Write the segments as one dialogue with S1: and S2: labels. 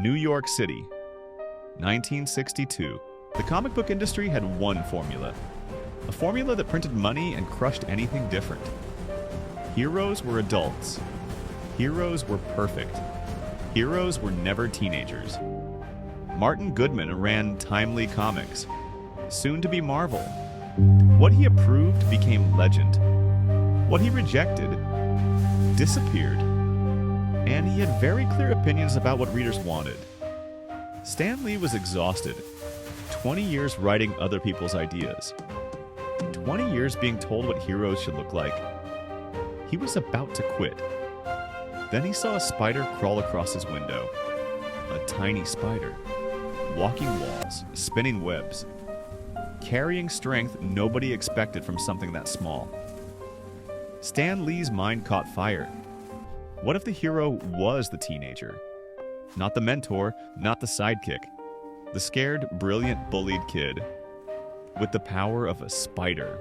S1: New York City, 1962. The comic book industry had one formula. A formula that printed money and crushed anything different. Heroes were adults. Heroes were perfect. Heroes were never teenagers. Martin Goodman ran Timely Comics, soon to be Marvel. What he approved became legend. What he rejected disappeared. And he had very clear opinions about what readers wanted. Stan Lee was exhausted. 20 years writing other people's ideas. 20 years being told what heroes should look like. He was about to quit. Then he saw a spider crawl across his window. A tiny spider. Walking walls, spinning webs. Carrying strength nobody expected from something that small. Stan Lee's mind caught fire. What if the hero was the teenager? Not the mentor, not the sidekick. The scared, brilliant, bullied kid. With the power of a spider.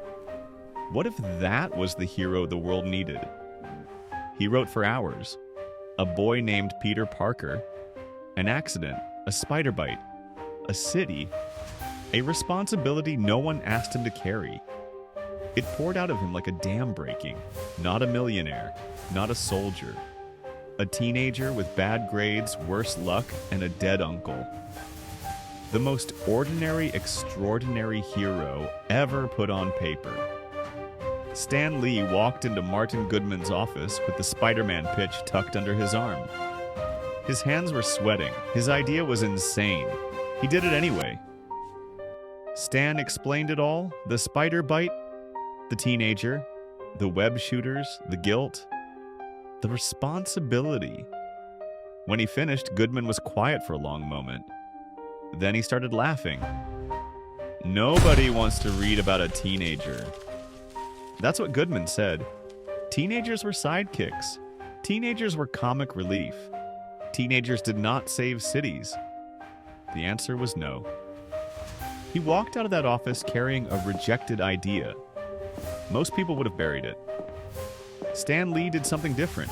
S1: What if that was the hero the world needed? He wrote for hours. A boy named Peter Parker. An accident. A spider bite. A city. A responsibility no one asked him to carry. It poured out of him like a dam breaking. Not a millionaire. Not a soldier. A teenager with bad grades, worse luck, and a dead uncle. The most ordinary, extraordinary hero ever put on paper. Stan Lee walked into Martin Goodman's office with the Spider-Man pitch tucked under his arm. His hands were sweating. His idea was insane. He did it anyway. Stan explained it all, the spider bite, the teenager, the web shooters, the guilt, the responsibility. When he finished, Goodman was quiet for a long moment. Then he started laughing. Nobody wants to read about a teenager. That's what Goodman said. Teenagers were sidekicks. Teenagers were comic relief. Teenagers did not save cities. The answer was no. He walked out of that office carrying a rejected idea. Most people would have buried it. Stan Lee did something different.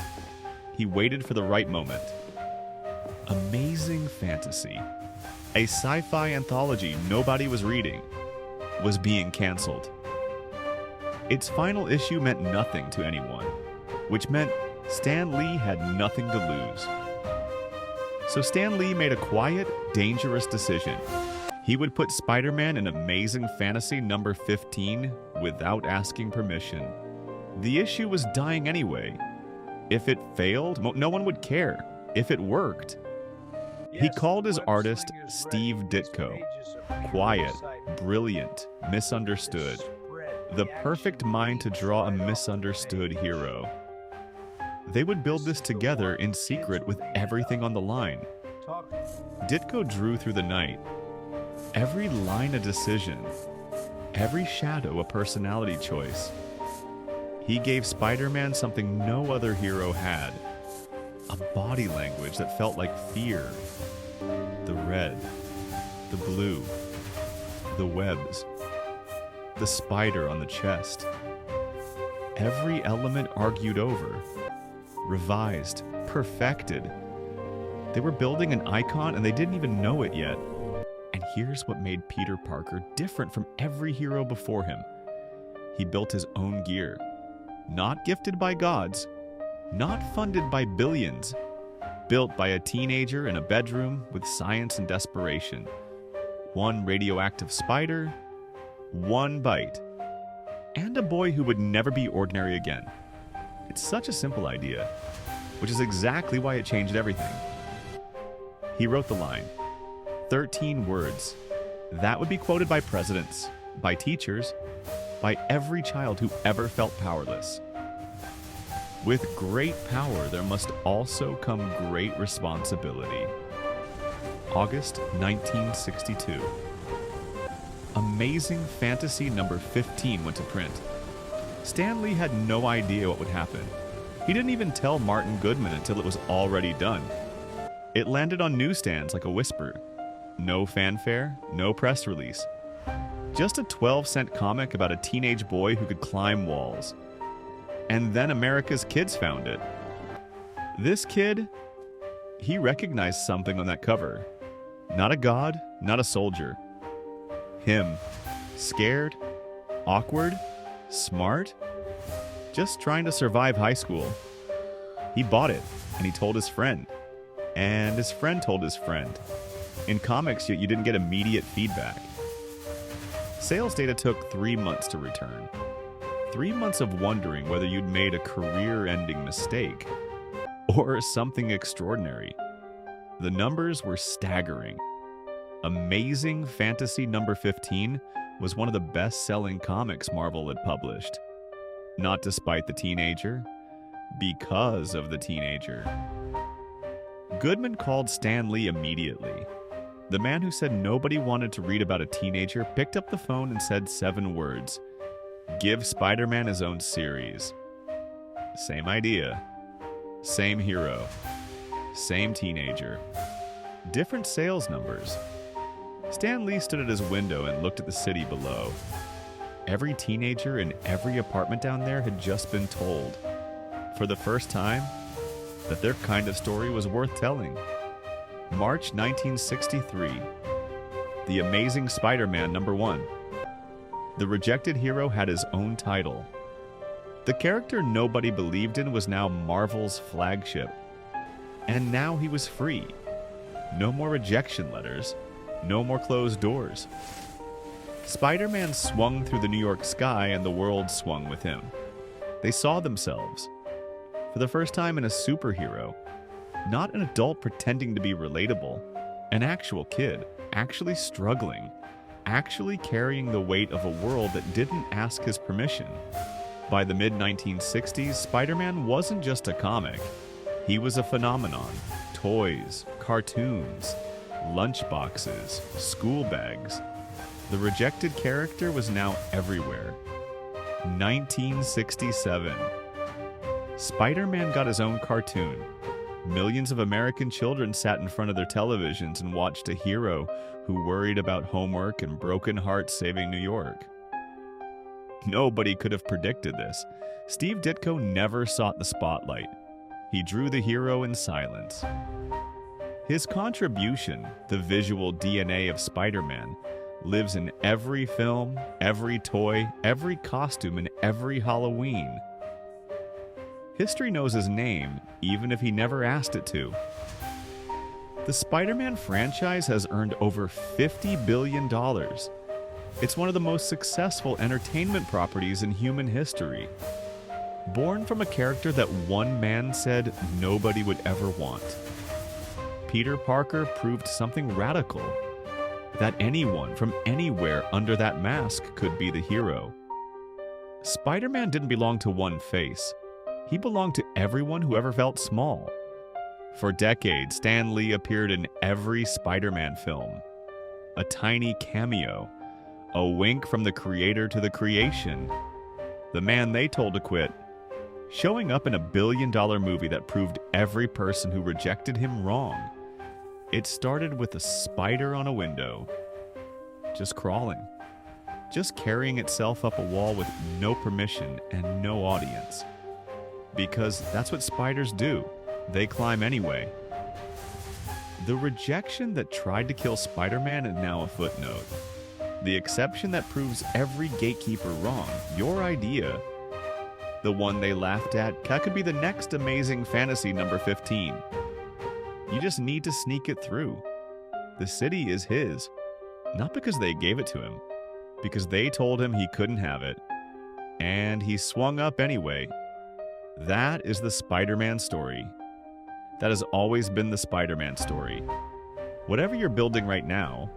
S1: He waited for the right moment. Amazing Fantasy, a sci-fi anthology nobody was reading, was being canceled. Its final issue meant nothing to anyone, which meant Stan Lee had nothing to lose. So Stan Lee made a quiet, dangerous decision. He would put Spider-Man in Amazing Fantasy number 15 without asking permission. The issue was dying anyway. If it failed, no one would care. If it worked. He called his artist Steve Ditko. Quiet, brilliant, misunderstood. The perfect mind to draw a misunderstood hero. They would build this together in secret with everything on the line. Ditko drew through the night. Every line a decision. Every shadow a personality choice. He gave Spider-Man something no other hero had. A body language that felt like fear. The red. The blue. The webs. The spider on the chest. Every element argued over. Revised. Perfected. They were building an icon and they didn't even know it yet. And here's what made Peter Parker different from every hero before him. He built his own gear. Not gifted by gods. Not funded by billions. Built by a teenager in a bedroom with science and desperation. One radioactive spider. One bite. And a boy who would never be ordinary again. It's such a simple idea, which is exactly why it changed everything. He wrote the line. 13 words. That would be quoted by presidents, by teachers, by every child who ever felt powerless. With great power, there must also come great responsibility. August 1962. Amazing Fantasy number 15 went to print. Stan Lee had no idea what would happen. He didn't even tell Martin Goodman until it was already done. It landed on newsstands like a whisper. No fanfare, no press release. Just a 12-cent comic about a teenage boy who could climb walls. And then America's kids found it. This kid, He recognized something on that cover. Not a god, not a soldier. Him. Scared, awkward, smart, just trying to survive high school. He bought it, and he told his friend. And his friend told his friend. In comics, you didn't get immediate feedback. Sales data took 3 months to return. 3 months of wondering whether you'd made a career-ending mistake or something extraordinary. The numbers were staggering. Amazing Fantasy number 15 was one of the best-selling comics Marvel had published. Not despite the teenager, because of the teenager. Goodman called Stan Lee immediately. The man who said nobody wanted to read about a teenager picked up the phone and said 7 words. Give Spider-Man his own series. Same idea. Same hero. Same teenager. Different sales numbers. Stan Lee stood at his window and looked at the city below. Every teenager in every apartment down there had just been told, for the first time, that their kind of story was worth telling. March 1963. The Amazing Spider-Man number 1. The rejected hero had his own title. The character nobody believed in was now Marvel's flagship. And now he was free. No more rejection letters. No more closed doors. Spider-Man swung through the New York sky and the world swung with him. They saw themselves. For the first time in a superhero. Not an adult pretending to be relatable. An actual kid, actually struggling. Actually carrying the weight of a world that didn't ask his permission. By the mid-1960s, Spider-Man wasn't just a comic. He was a phenomenon. Toys, cartoons, lunchboxes, school bags. The rejected character was now everywhere. 1967. Spider-Man got his own cartoon. Millions of American children sat in front of their televisions and watched a hero who worried about homework and broken hearts saving New York. Nobody could have predicted this. Steve Ditko never sought the spotlight. He drew the hero in silence. His contribution, the visual DNA of Spider-Man, lives in every film, every toy, every costume, and every Halloween. History knows his name, even if he never asked it to. The Spider-Man franchise has earned over $50 billion. It's one of the most successful entertainment properties in human history. Born from a character that one man said nobody would ever want. Peter Parker proved something radical. That anyone from anywhere under that mask could be the hero. Spider-Man didn't belong to one face. He belonged to everyone who ever felt small. For decades, Stan Lee appeared in every Spider-Man film. A tiny cameo. A wink from the creator to the creation. The man they told to quit. Showing up in a billion-dollar movie that proved every person who rejected him wrong. It started with a spider on a window. Just crawling. Just carrying itself up a wall with no permission and no audience. Because that's what spiders do. They climb anyway. The rejection that tried to kill Spider-Man is now a footnote. The exception that proves every gatekeeper wrong. Your idea. The one they laughed at. That could be the next Amazing Fantasy number 15. You just need to sneak it through. The city is his. Not because they gave it to him. Because they told him he couldn't have it. And he swung up anyway. That is the Spider-Man story. That has always been the Spider-Man story. Whatever you're building right now,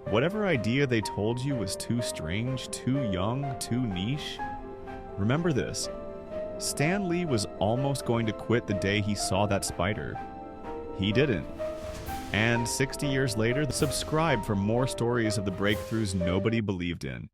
S1: whatever idea they told you was too strange, too young, too niche, remember this. Stan Lee was almost going to quit the day he saw that spider. He didn't. And 60 years later, subscribe for more stories of the breakthroughs nobody believed in.